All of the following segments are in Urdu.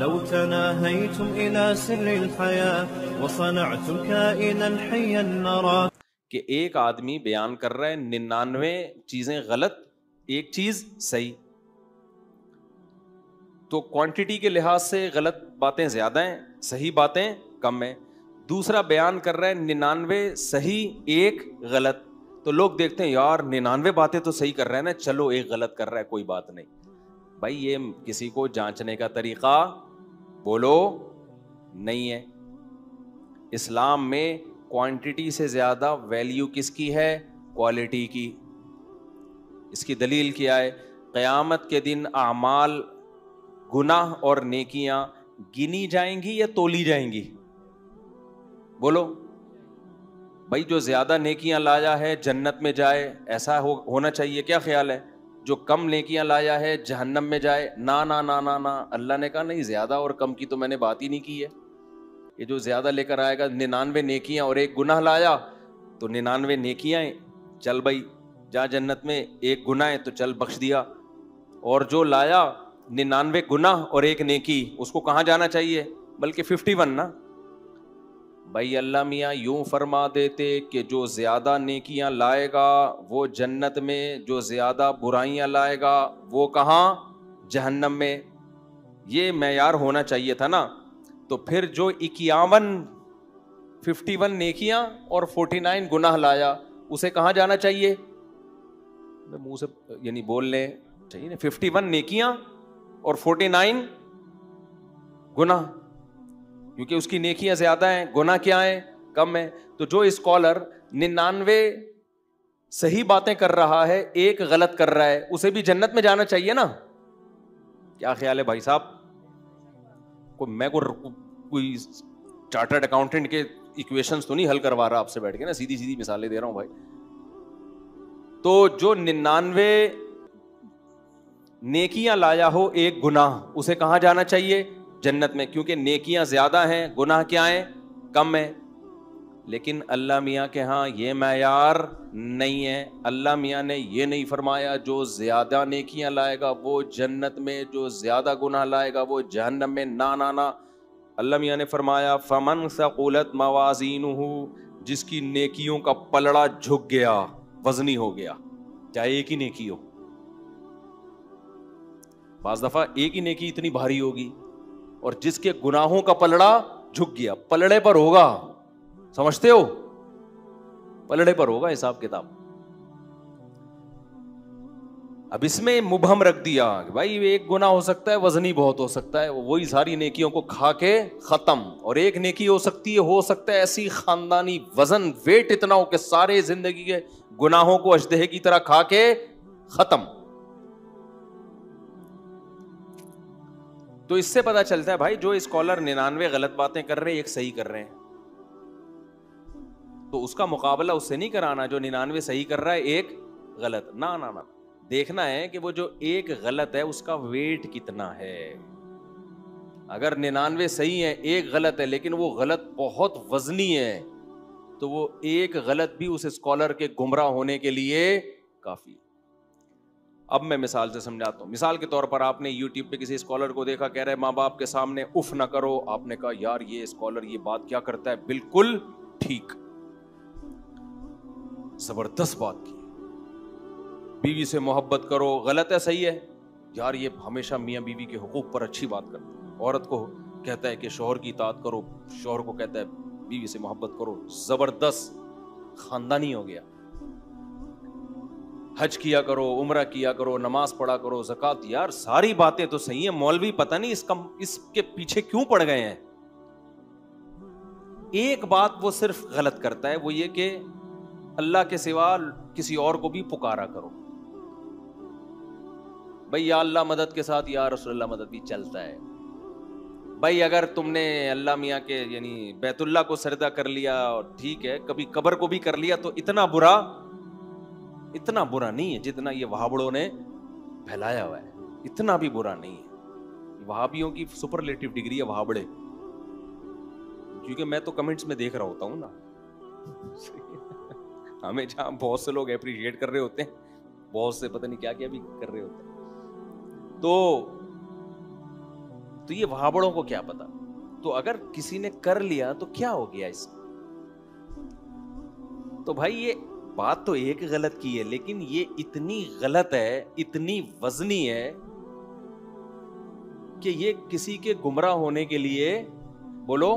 لو تناهيتم إلى سر الحياة وصنعتم كائنا حيا نرى. کہ ایک آدمی بیان کر رہا ہے 99 چیزیں غلط، ایک چیز صحیح، تو کوانٹٹی کے لحاظ سے غلط باتیں زیادہ ہیں، صحیح باتیں کم ہیں. دوسرا بیان کر رہا ہے 99 صحیح ایک غلط، تو لوگ دیکھتے ہیں یار 99 باتیں تو صحیح کر رہے ہیں نا، چلو ایک غلط کر رہا ہے کوئی بات نہیں. بھائی یہ کسی کو جانچنے کا طریقہ بولو نہیں ہے. اسلام میں کوانٹٹی سے زیادہ ویلیو کس کی ہے؟ کوالٹی کی. اس کی دلیل کیا ہے؟ قیامت کے دن اعمال، گناہ اور نیکیاں گنی جائیں گی یا تولی جائیں گی؟ بولو بھائی، جو زیادہ نیکیاں لایا ہے جنت میں جائے، ایسا ہونا چاہیے؟ کیا خیال ہے؟ جو کم نیکیاں لایا ہے جہنم میں جائے؟ نا نا نا نا نا، اللہ نے کہا نہیں، زیادہ اور کم کی تو میں نے بات ہی نہیں کی ہے. یہ جو زیادہ لے کر آئے گا 99 نیکیاں اور ایک گناہ لایا تو 99 نیکیاں چل بھائی جا جنت میں، ایک گناہ ہے تو چل بخش دیا. اور جو لایا 99 گناہ اور ایک نیکی، اس کو کہاں جانا چاہیے؟ بلکہ 51 نا. بھائی اللہ میاں یوں فرما دیتے کہ جو زیادہ نیکیاں لائے گا وہ جنت میں، جو زیادہ برائیاں لائے گا وہ کہاں؟ جہنم میں. یہ معیار ہونا چاہیے تھا نا. تو پھر جو 51 نیکیاں اور 49 گناہ لایا، اسے کہاں جانا چاہیے؟ منہ سے یعنی بولنے چاہیے نا، 51 نیکیاں اور 49 گناہ، کیونکہ اس کی نیکیاں زیادہ ہیں، گناہ کیا ہیں؟ کم ہیں. تو جو اسکالر 99 صحیح باتیں کر رہا ہے، ایک غلط کر رہا ہے، اسے بھی جنت میں جانا چاہیے نا. کیا خیال ہے بھائی صاحب؟ میں کوئی چارٹرڈ اکاؤنٹنٹ کے ایکویشنز تو نہیں حل کروا رہا آپ سے بیٹھ کے نا، سیدھی سیدھی مثالیں دے رہا ہوں بھائی. تو جو 99 نیکیاں لایا ہو ایک گناہ، اسے کہاں جانا چاہیے؟ جنت میں، کیونکہ نیکیاں زیادہ ہیں، گناہ کیا ہیں؟ کم ہیں. لیکن اللہ میاں کے ہاں یہ معیار نہیں ہے. اللہ میاں نے یہ نہیں فرمایا جو زیادہ نیکیاں لائے گا وہ جنت میں، جو زیادہ گناہ لائے گا وہ جہنم میں. نا نا نا، اللہ میاں نے فرمایا فمن ثقلت موازینہ، جس کی نیکیوں کا پلڑا جھک گیا، وزنی ہو گیا، چاہے ایک ہی نیکی ہو. بعض دفعہ ایک ہی نیکی اتنی بھاری ہوگی، اور جس کے گناہوں کا پلڑا جھک گیا، پلڑے پر ہوگا، سمجھتے ہو؟ پلڑے پر ہوگا حساب کتاب. اب اس میں مبہم رکھ دیا کہ بھائی ایک گناہ ہو سکتا ہے وزنی بہت ہو سکتا ہے، وہی ساری نیکیوں کو کھا کے ختم. اور ایک نیکی ہو سکتا ہے ایسی خاندانی وزن ویٹ اتنا ہو کہ سارے زندگی کے گناہوں کو اژدہے کی طرح کھا کے ختم. تو اس سے پتا چلتا ہے بھائی جو اسکالر 99 غلط باتیں کر رہے ہیں، ایک صحیح کر رہے ہیں، تو اس کا مقابلہ اس سے نہیں کرانا جو 99 صحیح کر رہا ہے ایک غلط. نا نا نا، دیکھنا ہے کہ وہ جو ایک غلط ہے اس کا ویٹ کتنا ہے. اگر 99 صحیح ہے، ایک غلط ہے، لیکن وہ غلط بہت وزنی ہے، تو وہ ایک غلط بھی اس اسکالر کے گمراہ ہونے کے لیے کافی. اب میں مثال سے سمجھاتا ہوں. مثال کے طور پر آپ نے یوٹیوب پہ کسی اسکالر کو دیکھا کہہ رہے ماں باپ کے سامنے اف نہ کرو، آپ نے کہا یار یہ اسکالر یہ بات کیا کرتا ہے، بالکل ٹھیک، زبردست بات کی. بیوی سے محبت کرو، غلط ہے صحیح ہے؟ یار یہ ہمیشہ میاں بیوی کے حقوق پر اچھی بات کرتا ہے. عورت کو کہتا ہے کہ شوہر کی اطاعت کرو، شوہر کو کہتا ہے بیوی سے محبت کرو، زبردست، خاندانی ہو گیا. حج کیا کرو، عمرہ کیا کرو، نماز پڑھا کرو، زکوٰۃ، یار ساری باتیں تو صحیح ہیں، مولوی پتہ نہیں اس کے پیچھے کیوں پڑ گئے ہیں. ایک بات وہ صرف غلط کرتا ہے، وہ یہ کہ اللہ کے سوا کسی اور کو بھی پکارا کرو. بھائی یا اللہ مدد کے ساتھ یا رسول اللہ مدد بھی چلتا ہے. بھائی اگر تم نے اللہ میاں کے یعنی بیت اللہ کو سجدہ کر لیا، ٹھیک ہے، کبھی قبر کو بھی کر لیا، تو اتنا برا نہیں ہے جتنا یہ وہابڑوں نے پھیلایا ہوا ہے. اتنا بھی برا نہیں ہے. وہابیوں کی سپرلیٹو ڈگری ہے وہابڑے، کیونکہ میں تو کمنٹس میں دیکھ رہا ہوتا ہوں نا. ہمیں جہاں بہت سے لوگ اپریشیٹ کر رہے ہوتے ہیں، بہت سے پتہ نہیں کیا کیا بھی کر رہے ہوتے ہیں. تو تو یہ وہابڑوں کو کیا پتا. تو اگر کسی نے کر لیا تو کیا ہو گیا اس میں؟ تو بھائی یہ بات تو ایک غلط کی ہے، لیکن یہ اتنی غلط ہے، اتنی وزنی ہے کہ یہ کسی کے گمراہ ہونے کے لیے بولو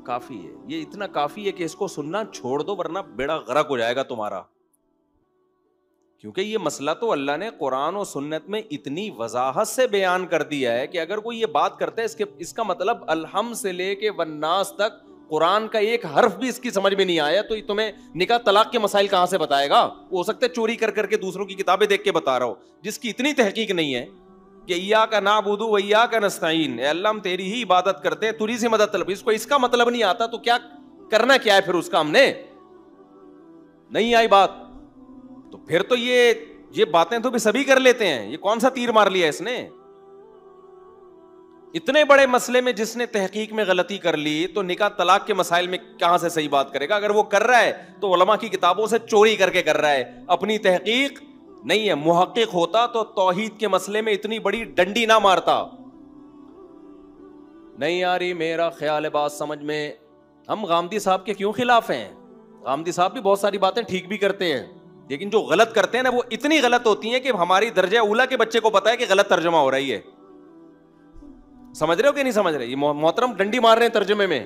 کافی ہے. یہ اتنا کافی ہے کہ اس کو سننا چھوڑ دو، ورنہ بیڑا غرق ہو جائے گا تمہارا. کیونکہ یہ مسئلہ تو اللہ نے قرآن و سنت میں اتنی وضاحت سے بیان کر دیا ہے کہ اگر کوئی یہ بات کرتا ہے اس کا مطلب الحمد سے لے کے والناس تک قرآن کا ایک حرف بھی اس کی سمجھ میں نہیں آیا، تو تمہیں نکاح طلاق کے مسائل کہاں سے بتائے گا؟ ہو سکتا ہے چوری کر کر کے دوسروں کی کتابیں دیکھ کے بتا رہا ہو، جس کی اتنی تحقیق نہیں ہے کہ ایاک نعبد و ایاک نستعین، اے اللہ ہم تیری ہی عبادت کرتے ہیں، تجھی سے مدد طلب. اس کو اس کا مطلب نہیں آتا تو کیا کرنا کیا ہے پھر اس کا؟ ہم نے نہیں آئی بات تو پھر تو یہ باتیں تو بھی سبھی کر لیتے ہیں. یہ کون سا تیر مار لیا اس نے؟ اتنے بڑے مسئلے میں جس نے تحقیق میں غلطی کر لی تو نکاح طلاق کے مسائل میں کہاں سے صحیح بات کرے گا؟ اگر وہ کر رہا ہے تو علماء کی کتابوں سے چوری کر کے کر رہا ہے، اپنی تحقیق نہیں ہے. محقق ہوتا تو توحید کے مسئلے میں اتنی بڑی ڈنڈی نہ مارتا. نہیں آ رہی میرا خیال ہے بات سمجھ میں. ہم غامدی صاحب کے کیوں خلاف ہیں؟ غامدی صاحب بھی بہت ساری باتیں ٹھیک بھی کرتے ہیں، لیکن جو غلط کرتے ہیں نا وہ اتنی غلط ہوتی ہیں کہ ہماری درجہ اولا کے بچے کو پتا ہے کہ غلط ترجمہ ہو رہی ہے. سمجھ رہے ہو کہ نہیں سمجھ رہے؟ یہ محترم ڈنڈی مار رہے ہیں ترجمے میں.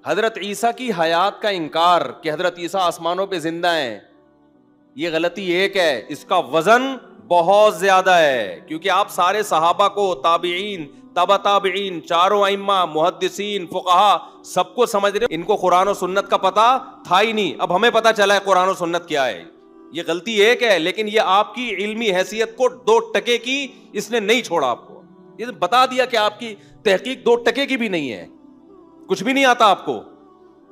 حضرت عیسیٰ کی حیات کا انکار کہ حضرت عیسیٰ آسمانوں پہ زندہ ہیں، یہ غلطی ایک ہے، اس کا وزن بہت زیادہ ہے. کیونکہ آپ سارے صحابہ کو، تابعین، تبع تابعین، چاروں ائمہ، محدثین، فقہا سب کو سمجھ رہے، ان کو قرآن و سنت کا پتہ تھا ہی نہیں. اب ہمیں پتہ چلا ہے قرآن و سنت کیا ہے. یہ غلطی ایک ہے، لیکن یہ آپ کی علمی حیثیت کو 2% کی اس نے نہیں چھوڑا. آپ کو یہ بتا دیا کہ آپ کی تحقیق 2% کی بھی نہیں ہے، کچھ بھی نہیں آتا آپ کو.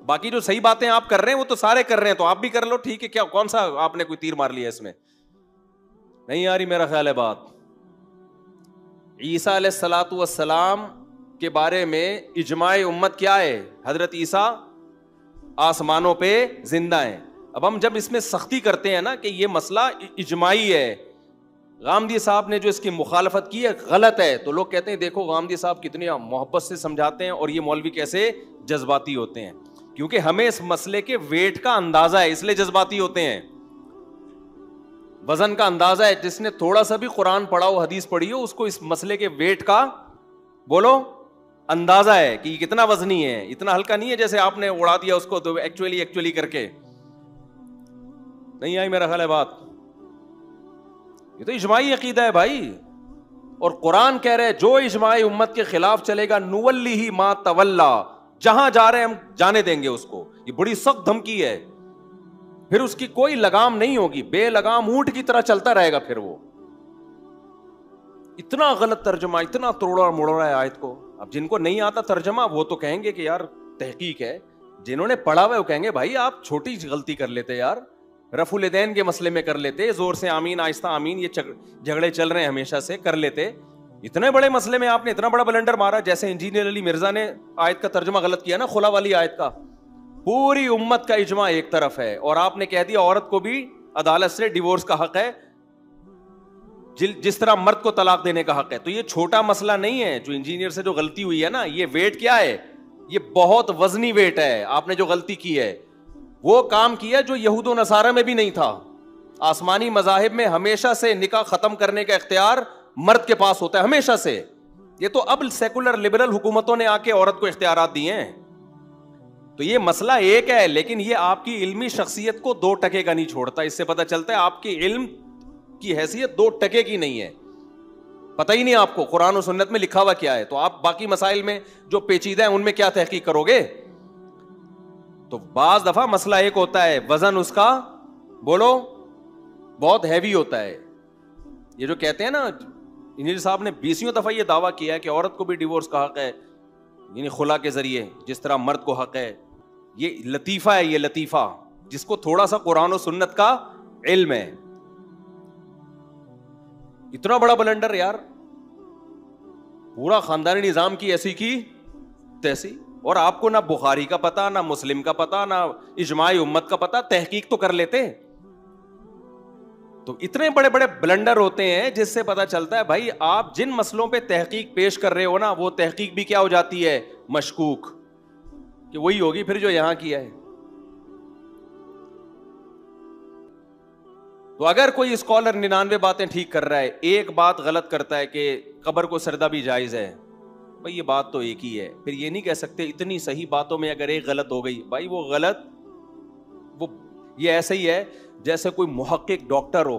باقی جو صحیح باتیں آپ کر رہے ہیں وہ تو سارے کر رہے ہیں، تو آپ بھی کر لو. ٹھیک ہے، کیا کون سا آپ نے کوئی تیر مار لیا اس میں؟ نہیں آ رہی میرا خیال ہے بات. عیسیٰ علیہ الصلوۃ والسلام کے بارے میں اجماع امت کیا ہے؟ حضرت عیسیٰ آسمانوں پہ زندہ ہیں. اب ہم جب اس میں سختی کرتے ہیں نا کہ یہ مسئلہ اجماعی ہے، غامدی صاحب نے جو اس کی مخالفت کی ہے غلط ہے، تو لوگ کہتے ہیں دیکھو غامدی صاحب کتنی محبت سے سمجھاتے ہیں اور یہ مولوی کیسے جذباتی ہوتے ہیں. کیونکہ ہمیں اس مسئلے کے ویٹ کا اندازہ ہے، اس لیے جذباتی ہوتے ہیں. وزن کا اندازہ ہے. جس نے تھوڑا سا بھی قرآن پڑھا ہو، حدیث پڑھی ہو، اس کو اس مسئلے کے ویٹ کا بولو اندازہ ہے کہ یہ کتنا وزنی ہے. اتنا ہلکا نہیں ہے جیسے آپ نے اڑا دیا اس کو تو ایکچولی کر کے. نہیں آئی میرا خیال ہے بات. یہ تو اجماعی عقیدہ ہے بھائی، اور قرآن کہہ رہے جو اجماع امت کے خلاف چلے گا نولیہ ما تولا، جہاں جا رہے ہیں ہم جانے دیں گے اس کو. یہ بڑی سخت دھمکی ہے. پھر اس کی کوئی لگام نہیں ہوگی، بے لگام اونٹ کی طرح چلتا رہے گا. پھر وہ اتنا غلط ترجمہ، اتنا توڑا موڑا ہے آیت کو. اب جن کو نہیں آتا ترجمہ وہ تو کہیں گے کہ یار تحقیق ہے. جنہوں نے پڑھا ہوا ہے وہ کہیں گے بھائی آپ چھوٹی غلطی کر لیتے یار، رفع الیدین کے مسئلے میں کر لیتے، زور سے آمین آہستہ آمین، یہ جھگڑے چل رہے ہیں ہمیشہ سے، کر لیتے. اتنے بڑے مسئلے میں آپ نے اتنا بڑا بلنڈر مارا. جیسے انجینئر علی مرزا نے آیت کا ترجمہ غلط کیا نا، خلا والی آیت کا. پوری امت کا اجماع ایک طرف ہے اور آپ نے کہہ دیا عورت کو بھی عدالت سے ڈیورس کا حق ہے جس طرح مرد کو طلاق دینے کا حق ہے. تو یہ چھوٹا مسئلہ نہیں ہے جو انجینئر سے جو غلطی ہوئی ہے نا. یہ ویٹ کیا ہے؟ یہ بہت وزنی ویٹ ہے. آپ نے جو غلطی کی ہے وہ کام کیا جو یہود و نصارہ میں بھی نہیں تھا. آسمانی مذاہب میں ہمیشہ سے نکاح ختم کرنے کا اختیار مرد کے پاس ہوتا ہے، ہمیشہ سے. یہ تو اب سیکولر لبرل حکومتوں نے آ کے عورت کو اختیارات دیے ہیں. تو یہ مسئلہ ایک ہے، لیکن یہ آپ کی علمی شخصیت کو 2% کا نہیں چھوڑتا. اس سے پتہ چلتا ہے آپ کی علم کی حیثیت 2% کی نہیں ہے. پتہ ہی نہیں آپ کو قرآن و سنت میں لکھا ہوا کیا ہے. تو آپ باقی مسائل میں جو پیچیدہ ہیں ان میں کیا تحقیق کرو گے؟ تو بعض دفعہ مسئلہ ایک ہوتا ہے، وزن اس کا بولو بہت ہیوی ہوتا ہے. یہ جو کہتے ہیں نا، انجینئر صاحب نے 20 دفعہ یہ دعویٰ کیا ہے کہ عورت کو بھی ڈیورس کا حق ہے، یعنی خلا کے ذریعے جس طرح مرد کو حق ہے. یہ لطیفہ ہے، یہ لطیفہ جس کو تھوڑا سا قرآن و سنت کا علم ہے. اتنا بڑا بلنڈر یار، پورا خاندانی نظام کی ایسی کی تیسی، اور آپ کو نہ بخاری کا پتا، نہ مسلم کا پتا، نہ اجماع امت کا پتا. تحقیق تو کر لیتے. تو اتنے بڑے بڑے بلنڈر ہوتے ہیں جس سے پتا چلتا ہے بھائی آپ جن مسئلوں پہ تحقیق پیش کر رہے ہو نا وہ تحقیق بھی کیا ہو جاتی ہے, مشکوک, کہ وہی ہوگی پھر جو یہاں کیا ہے. تو اگر کوئی اسکالر 99 باتیں ٹھیک کر رہا ہے, ایک بات غلط کرتا ہے کہ قبر کو سردہ بھی جائز ہے, بھائی یہ بات تو ایک ہی ہے. پھر یہ نہیں کہہ سکتے اتنی صحیح باتوں میں اگر ایک غلط ہو گئی, بھائی وہ غلط, وہ یہ ایسا ہی ہے جیسے کوئی محقق ڈاکٹر ہو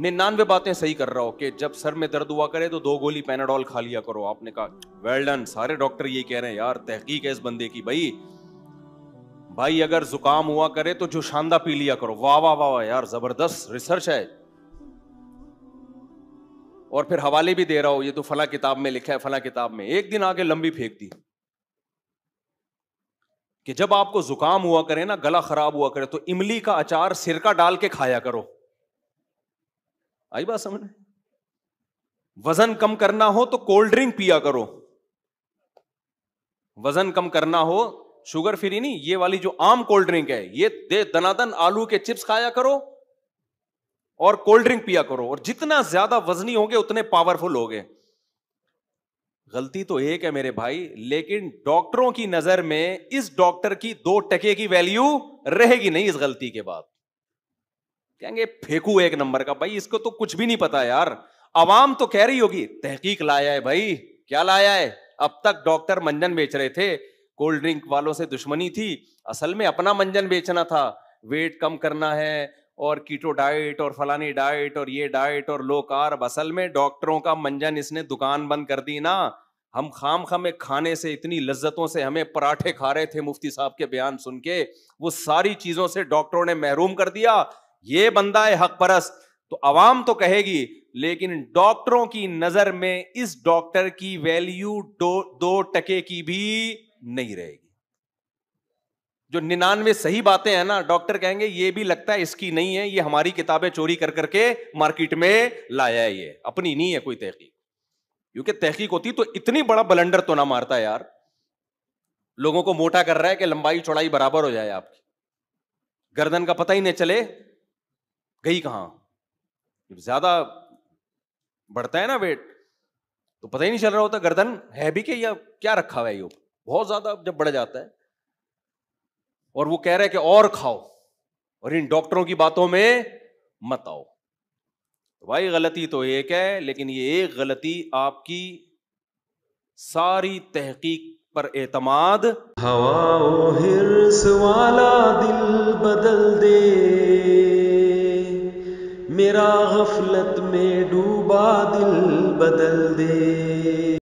99 باتیں صحیح کر رہا ہو کہ جب سر میں درد ہوا کرے تو 2 گولی پیناڈول کھا لیا کرو. آپ نے کہا ویل ڈن, سارے ڈاکٹر یہ کہہ رہے ہیں, یار تحقیق ہے اس بندے کی. بھائی اگر زکام ہوا کرے تو جو شاندہ پی لیا کرو. واہ واہ واہ یار, زبردست ریسرچ ہے. اور پھر حوالے بھی دے رہا ہو, یہ تو فلاں کتاب میں لکھا ہے, فلاں کتاب میں. ایک دن آگے لمبی پھینک دی کہ جب آپ کو زکام ہوا کرے نا, گلا خراب ہوا کرے, تو املی کا اچار سرکہ ڈال کے کھایا کرو. آئی بات سمجھ؟ وزن کم کرنا ہو تو کولڈ ڈرنک پیا کرو. وزن کم کرنا ہو, شوگر فری نہیں, یہ والی جو عام کولڈ ڈرنک ہے, یہ دے دنادن آلو کے چپس کھایا کرو اور کولڈ ڈرنک پیا کرو. اور جتنا زیادہ وزنی ہوگے اتنے پاورفل ہوگے. غلطی تو ایک ہے میرے بھائی, لیکن ڈاکٹروں کی نظر میں اس ڈاکٹر کی 2% کی ویلیو رہے گی نہیں اس غلطی کے بعد. کہیں گے پھینکو ایک نمبر کا. بھائی اس کو تو کچھ بھی نہیں پتا یار. عوام تو کہہ رہی ہوگی تحقیق لایا ہے. بھائی کیا لایا ہے؟ اب تک ڈاکٹر منجن بیچ رہے تھے, کولڈ ڈرنک والوں سے دشمنی تھی, اصل میں اپنا منجن بیچنا تھا. ویٹ کم کرنا ہے اور کیٹو ڈائٹ اور فلانی ڈائٹ اور یہ ڈائٹ اور لو کارب. اصل میں ڈاکٹروں کا منجن اس نے دکان بند کر دی نا. ہم خام خام کھانے سے اتنی لذتوں سے ہمیں پراٹھے کھا رہے تھے مفتی صاحب کے بیان سن کے, وہ ساری چیزوں سے ڈاکٹروں نے محروم کر دیا. یہ بندہ ہے حق پرست. تو عوام تو کہے گی, لیکن ڈاکٹروں کی نظر میں اس ڈاکٹر کی ویلیو 2% کی بھی نہیں رہے گی. جو 99 صحیح باتیں ہیں نا, ڈاکٹر کہیں گے یہ بھی لگتا ہے اس کی نہیں ہے, یہ ہماری کتابیں چوری کر کر کے مارکیٹ میں لایا ہے, یہ اپنی نہیں ہے کوئی تحقیق. کیونکہ تحقیق ہوتی تو اتنی بڑا بلنڈر تو نہ مارتا یار. لوگوں کو موٹا کر رہا ہے کہ لمبائی چوڑائی برابر ہو جائے آپ کی, گردن کا پتہ ہی نہیں چلے گئی کہاں. زیادہ بڑھتا ہے نا ویٹ تو پتہ ہی نہیں چل رہا ہوتا گردن ہے بھی کہ یا کیا رکھا ہوا ہے. یہ بہت زیادہ جب بڑھ جاتا ہے, اور وہ کہہ رہے کہ اور کھاؤ اور ان ڈاکٹروں کی باتوں میں مت آؤ. بھائی غلطی تو ایک ہے, لیکن یہ ایک غلطی آپ کی ساری تحقیق پر اعتماد. ہوا و حرص والا دل بدل دے, میرا غفلت میں ڈوبا دل بدل دے.